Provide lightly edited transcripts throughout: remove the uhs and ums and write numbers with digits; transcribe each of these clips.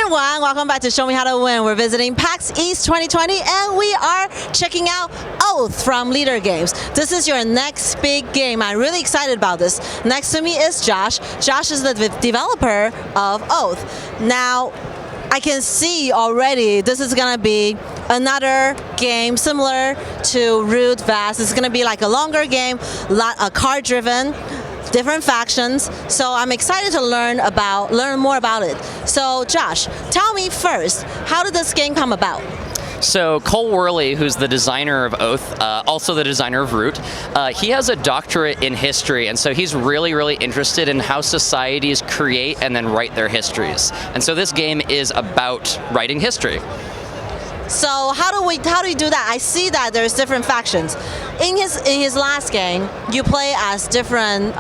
everyone, welcome back to Show Me How to Win. We're visiting PAX East 2020 and we are checking out Oath from Leader Games. This is your next big game. I'm really excited about this. Next to me is Josh. Josh is the developer of Oath. Now, I can see already this is going to be another game similar to Root Vast. It's going to be like a longer game, card-driven, different factions. So I'm excited to learn more about it. So Josh, tell me first, how did this game come about? So Cole Wehrle, who's the designer of Oath, also the designer of Root, he has a doctorate in history, and so he's really interested in how societies create and then write their histories. And so this game is about writing history. So how do we do that? I see that there's different factions. In his last game, you play as different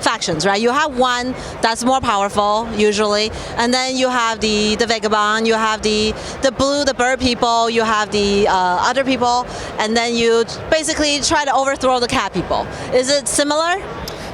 factions, right? You have one that's more powerful usually, and then you have the vagabond, you have the blue, the bird people, you have the other people, and then you basically try to overthrow the cat people. Is it similar?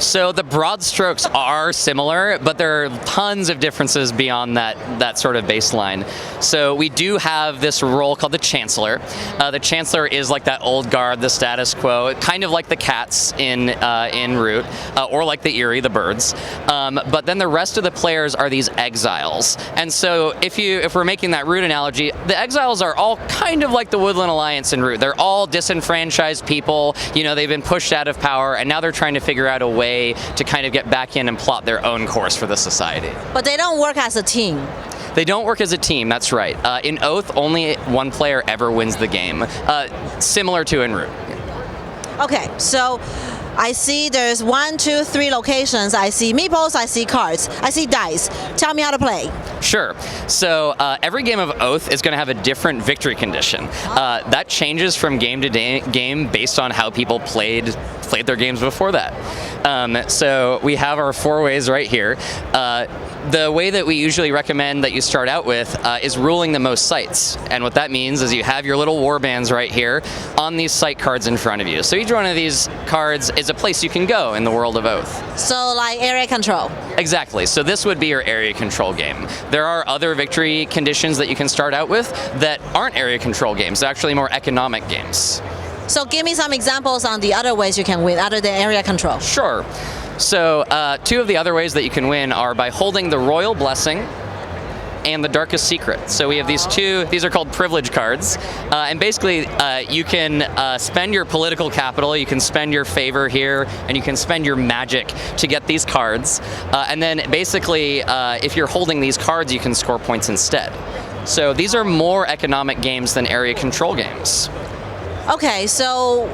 So the broad strokes are similar, but there are tons of differences beyond that sort of baseline. So we do have this role called the Chancellor. The Chancellor is like that old guard, the status quo, kind of like the cats in Root, or like the Eerie, the birds. But then the rest of the players are these exiles. And so if we're making that Root analogy, the exiles are all kind of like the Woodland Alliance in Root. They're all disenfranchised people. You know, they've been pushed out of power, and now they're trying to figure out a way to kind of get back in and plot their own course for the society. But they don't work as a team. They don't work as a team, that's right. In Oath, only one player ever wins the game, similar to in Root. Okay, so I see there's 1, 2, 3 locations. I see meeples, I see cards, I see dice. Tell me how to play. Sure. So every game of Oath is going to have a different victory condition. That changes from game to game based on how people played their games before that. So we have our 4 ways right here. The way that we usually recommend that you start out with is ruling the most sites. And what that means is you have your little war bands right here on these site cards in front of you. So each one of these cards is a place you can go in the world of Oath. So like area control. Exactly. So this would be your area control game. There are other victory conditions that you can start out with that aren't area control games. They're actually more economic games. So give me some examples on the other ways you can win other than area control. Sure. So 2 of the other ways that you can win are by holding the Royal Blessing and the Darkest Secret. So we have these 2, these are called privilege cards. And basically you can spend your political capital, you can spend your favor here, and you can spend your magic to get these cards. And then basically if you're holding these cards, you can score points instead. So these are more economic games than area control games. Okay, so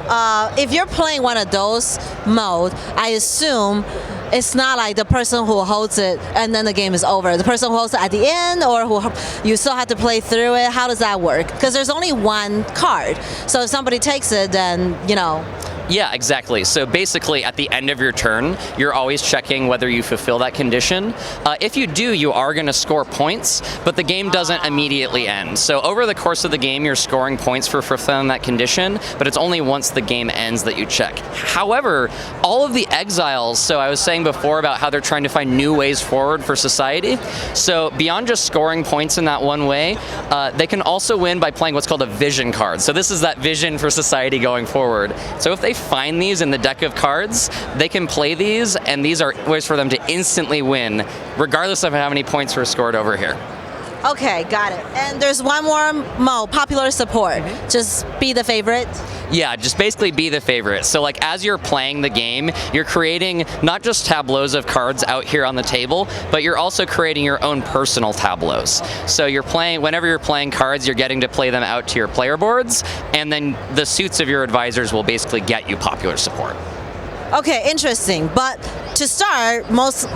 if you're playing one of those modes, I assume it's not like the person who holds it and then the game is over. The person who holds it at the end, or who you still have to play through it. How does that work? Because there's only one card. So if somebody takes it, then, you know. Yeah, exactly. So basically, at the end of your turn, you're always checking whether you fulfill that condition. If you do, you are going to score points, but the game doesn't immediately end. So over the course of the game, you're scoring points for fulfilling that condition, but it's only once the game ends that you check. However, all of the exiles, so I was saying before about how they're trying to find new ways forward for society, so beyond just scoring points in that one way, they can also win by playing what's called a vision card. So this is that vision for society going forward. So if they find these in the deck of cards, they can play these, and these are ways for them to instantly win, regardless of how many points were scored over here. Okay, got it. And there's one more mode, popular support. Just be the favorite? Yeah, just basically be the favorite. So like as you're playing the game, you're creating not just tableaus of cards out here on the table, but you're also creating your own personal tableaus. So you're playing, whenever you're playing cards, you're getting to play them out to your player boards, and then the suits of your advisors will basically get you popular support. Okay, interesting. But to start, most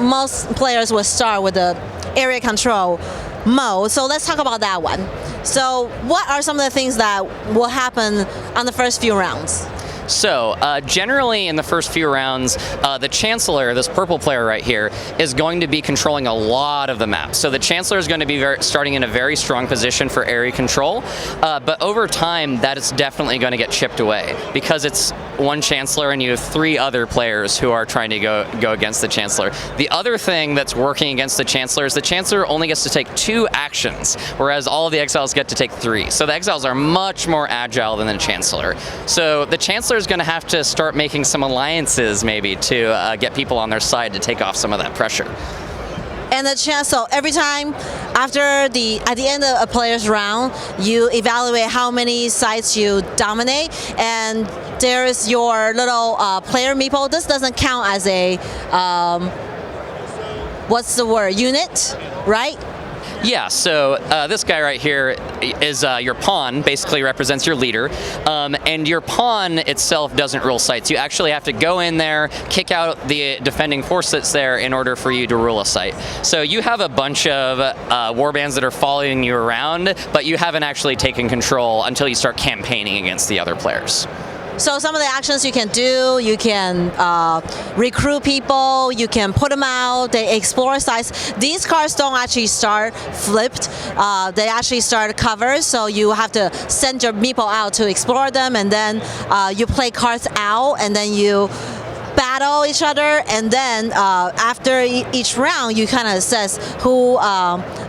players will start with the area control mode. So let's talk about that one. So what are some of the things that will happen on the first few rounds? So generally in the first few rounds, the Chancellor, this purple player right here, is going to be controlling a lot of the map. So the Chancellor is going to be starting in a very strong position for area control, but over time that is definitely going to get chipped away because it's one Chancellor and you have 3 other players who are trying to go against the Chancellor. The other thing that's working against the Chancellor is the Chancellor only gets to take 2 actions, whereas all of the Exiles get to take 3. So the Exiles are much more agile than the Chancellor. So the Chancellor is going to have to start making some alliances maybe to get people on their side to take off some of that pressure. And the Chancellor, every time at the end of a player's round, you evaluate how many sites you dominate, and there is your little player meeple. This doesn't count as a what's the word, unit, right? Yeah, so this guy right here is your pawn, basically represents your leader, and your pawn itself doesn't rule sites. You actually have to go in there, kick out the defending force that's there in order for you to rule a site. So you have a bunch of warbands that are following you around, but you haven't actually taken control until you start campaigning against the other players. So some of the actions you can do, you can recruit people, you can put them out, they explore sites. These cards don't actually start flipped, they actually start covered, so you have to send your meeple out to explore them, and then you play cards out, and then you battle each other, and then after each round you kind of assess who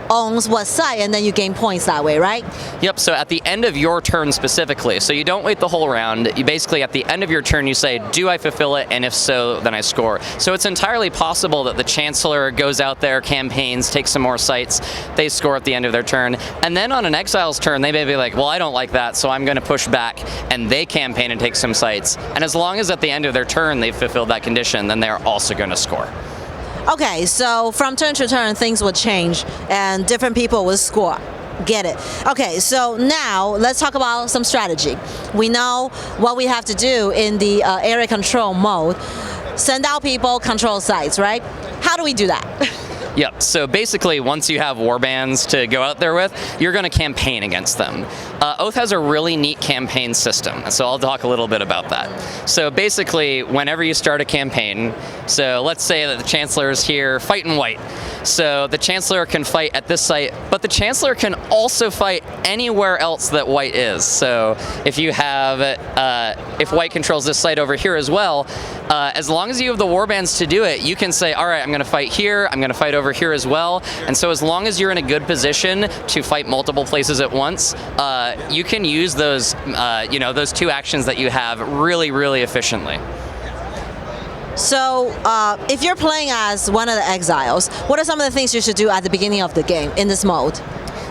owns what side, and then you gain points that way, right? Yep, so at the end of your turn specifically, so you don't wait the whole round, you basically at the end of your turn you say, do I fulfill it, and if so, then I score. So it's entirely possible that the Chancellor goes out there, campaigns, takes some more sites, they score at the end of their turn, and then on an Exile's turn they may be like, well, I don't like that, so I'm going to push back, and they campaign and take some sites, and as long as at the end of their turn they've fulfilled that condition, then they're also going to score. Okay, so from turn to turn, things will change, and different people will score. Get it. Okay, so now let's talk about some strategy. We know what we have to do in the area control mode. Send out people, control sites, right? How do we do that? Yep, so basically once you have warbands to go out there with, you're going to campaign against them. Oath has a really neat campaign system, so I'll talk a little bit about that. So basically, whenever you start a campaign, so let's say that the Chancellor is here fighting white. So the Chancellor can fight at this site, but the Chancellor can also fight anywhere else that white is. So if you have, if white controls this site over here as well, as long as you have the warbands to do it, you can say, all right, I'm going to fight here, I'm going to fight over here as well. And so as long as you're in a good position to fight multiple places at once, you can use those, those 2 actions that you have really, really efficiently. So if you're playing as one of the Exiles, what are some of the things you should do at the beginning of the game in this mode?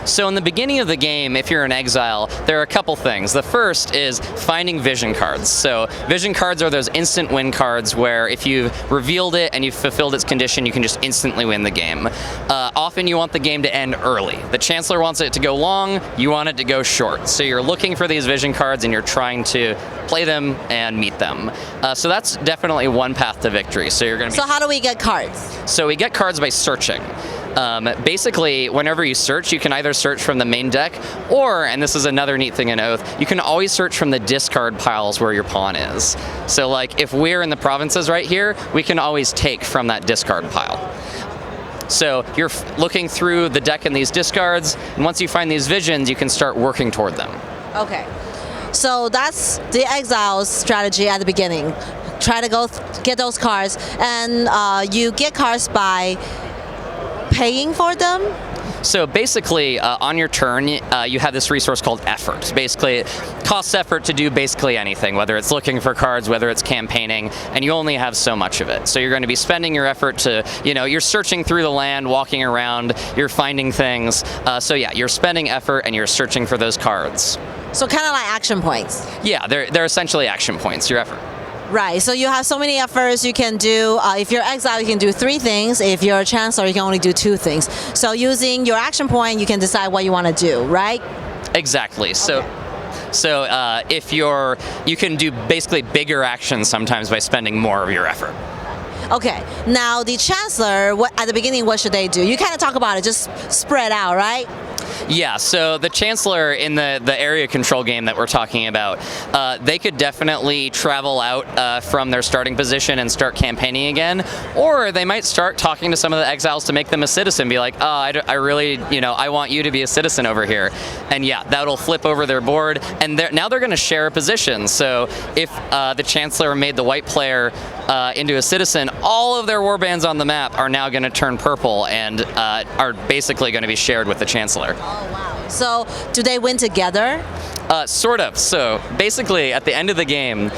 So in the beginning of the game, if you're an Exile, there are a couple things. The first is finding vision cards. So vision cards are those instant win cards where if you've revealed it and you've fulfilled its condition, you can just instantly win the game. Often you want the game to end early. The Chancellor wants it to go long, you want it to go short. So you're looking for these vision cards and you're trying to play them and meet them. So that's definitely one path to victory. So you're going to be. So how do we get cards? So we get cards by searching. Basically, whenever you search, you can either search from the main deck, or, and this is another neat thing in Oath, you can always search from the discard piles where your pawn is. So like, if we're in the provinces right here, we can always take from that discard pile. So you're looking through the deck in these discards, and once you find these visions, you can start working toward them. Okay. So that's the Exile's strategy at the beginning. Try to go get those cards, and you get cards by paying for them? So basically, on your turn, you have this resource called effort. Basically, it costs effort to do basically anything, whether it's looking for cards, whether it's campaigning, and you only have so much of it. So you're going to be spending your effort to, you're searching through the land, walking around, you're finding things. So yeah, you're spending effort and you're searching for those cards. So kind of like action points? Yeah, they're essentially action points, your effort. Right, so you have so many efforts you can do. If you're Exile, you can do 3 things. If you're a Chancellor, you can only do 2 things. So using your action point, you can decide what you want to do, right? Exactly. So, okay. So if you can do basically bigger actions sometimes by spending more of your effort. Okay, now the Chancellor, at the beginning, what should they do? You kind of talk about it, just spread out, right? Yeah, so the Chancellor in the area control game that we're talking about, they could definitely travel out from their starting position and start campaigning again, or they might start talking to some of the exiles to make them a citizen, be like, oh, I really, I want you to be a citizen over here. And yeah, that'll flip over their board, and now they're going to share a position. So if the Chancellor made the white player into a citizen, all of their warbands on the map are now going to turn purple and are basically going to be shared with the Chancellor. Oh, wow. So do they win together? Sort of. So basically, at the end of the game,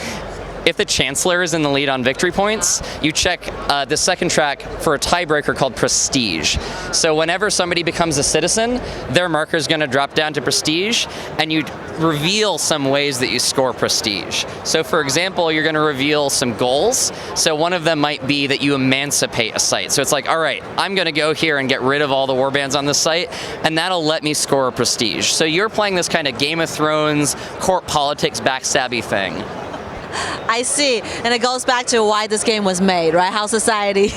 if the Chancellor is in the lead on victory points, you check the second track for a tiebreaker called Prestige. So whenever somebody becomes a citizen, their marker is going to drop down to Prestige, and you reveal some ways that you score Prestige. So for example, you're going to reveal some goals. So one of them might be that you emancipate a site. So it's like, all right, I'm going to go here and get rid of all the warbands on this site, and that'll let me score a Prestige. So you're playing this kind of Game of Thrones, court politics, backstabby thing. I see. And it goes back to why this game was made, right? How society...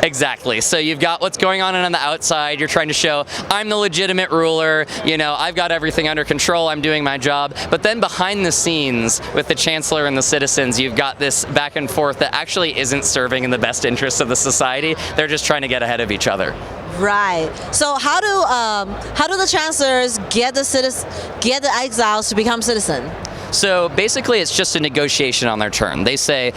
Exactly. So you've got what's going on the outside. You're trying to show, I'm the legitimate ruler. I've got everything under control. I'm doing my job. But then behind the scenes with the Chancellor and the citizens, you've got this back and forth that actually isn't serving in the best interests of the society. They're just trying to get ahead of each other. Right. So how do the Chancellors get the exiles to become citizen? So basically, it's just a negotiation on their turn. They start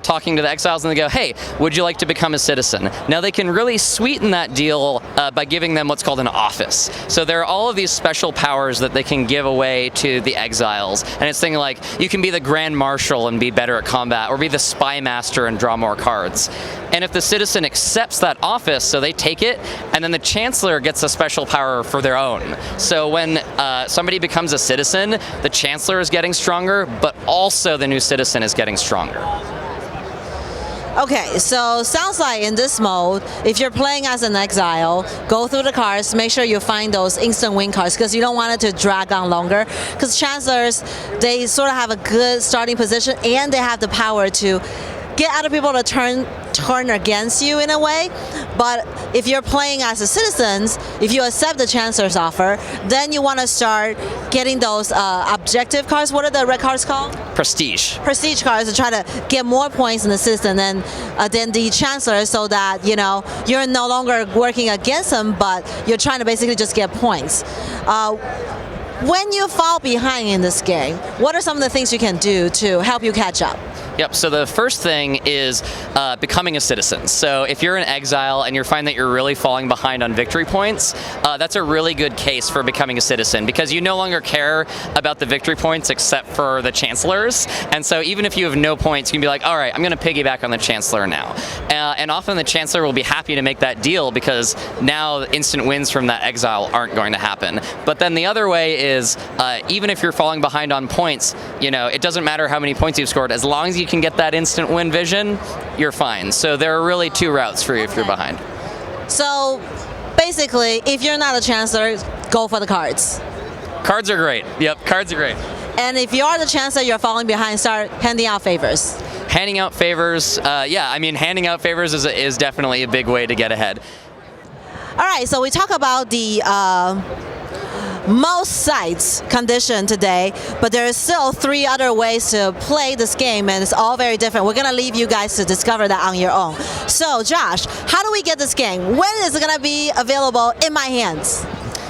talking to the exiles and they go, hey, would you like to become a citizen? Now they can really sweeten that deal by giving them what's called an office. So there are all of these special powers that they can give away to the exiles. And it's things like, you can be the Grand Marshal and be better at combat, or be the Spy Master and draw more cards. And if the citizen accepts that office, so they take it, and then the Chancellor gets a special power for their own. So when somebody becomes a citizen, the Chancellor is getting stronger, but also the new citizen is getting stronger. Okay, so sounds like in this mode, if you're playing as an exile, go through the cards, make sure you find those instant win cards, because you don't want it to drag on longer. Because Chancellors, they sort of have a good starting position, and they have the power to get other people to turn against you in a way. But if you're playing as a citizens, if you accept the Chancellor's offer, then you want to start getting those objective cards. What are the red cards called? Prestige. Prestige cards, to try to get more points in the citizen than the Chancellor, so that you're no longer working against them, but you're trying to basically just get points. When you fall behind in this game, what are some of the things you can do to help you catch up? Yep, so the first thing is becoming a citizen. So if you're an exile and you find that you're really falling behind on victory points, that's a really good case for becoming a citizen, because you no longer care about the victory points except for the Chancellors. And so even if you have no points, you can be like, all right, I'm going to piggyback on the Chancellor now. And often the Chancellor will be happy to make that deal, because now instant wins from that exile aren't going to happen. But then the other way is, even if you're falling behind on points, it doesn't matter how many points you've scored, as long as you can get that instant win vision, you're fine. So there are really two routes for you if you're behind. So basically, if you're not a Chancellor, go for the cards. Cards are great. Yep, cards are great. And if you are the Chancellor, you're falling behind, start handing out favors. Handing out favors, handing out favors is definitely a big way to get ahead. All right, so we talk about the most sites condition today, but there are still 3 other ways to play this game, and it's all very different. We're gonna leave you guys to discover that on your own. So Josh, how do we get this game? When is it gonna be available in my hands?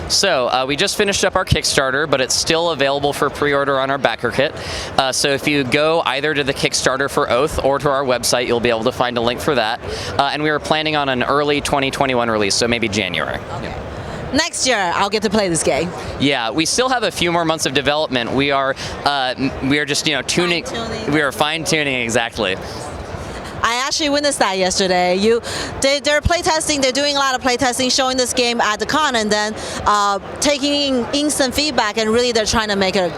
So we just finished up our Kickstarter, but it's still available for pre-order on our backer kit. So if you go either to the Kickstarter for Oath or to our website, you'll be able to find a link for that. And we were planning on an early 2021 release, so maybe January. Okay. Next year, I'll get to play this game. Yeah, we still have a few more months of development. We are just tuning. We are fine-tuning, exactly. I actually witnessed that yesterday. They're playtesting. They're doing a lot of playtesting, showing this game at the con, and then taking instant feedback. And really, they're trying to make a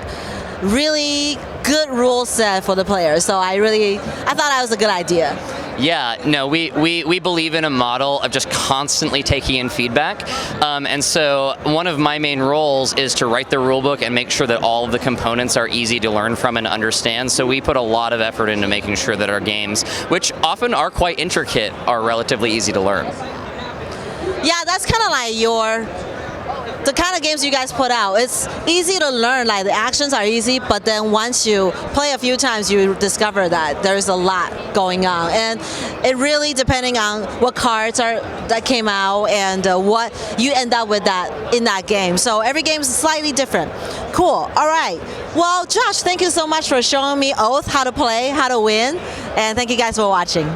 really good rule set for the players. So I thought that was a good idea. Yeah, no, we believe in a model of just constantly taking in feedback, and so one of my main roles is to write the rulebook and make sure that all of the components are easy to learn from and understand. So we put a lot of effort into making sure that our games, which often are quite intricate, are relatively easy to learn. Yeah, that's kind of like your the kind of games you guys put out, it's easy to learn, like the actions are easy, but then once you play a few times, you discover that there's a lot going on. And it really depending on what cards that came out and what you end up with that in that game. So every game is slightly different. Cool. All right. Well, Josh, thank you so much for showing me Oath, how to play, how to win, and thank you guys for watching.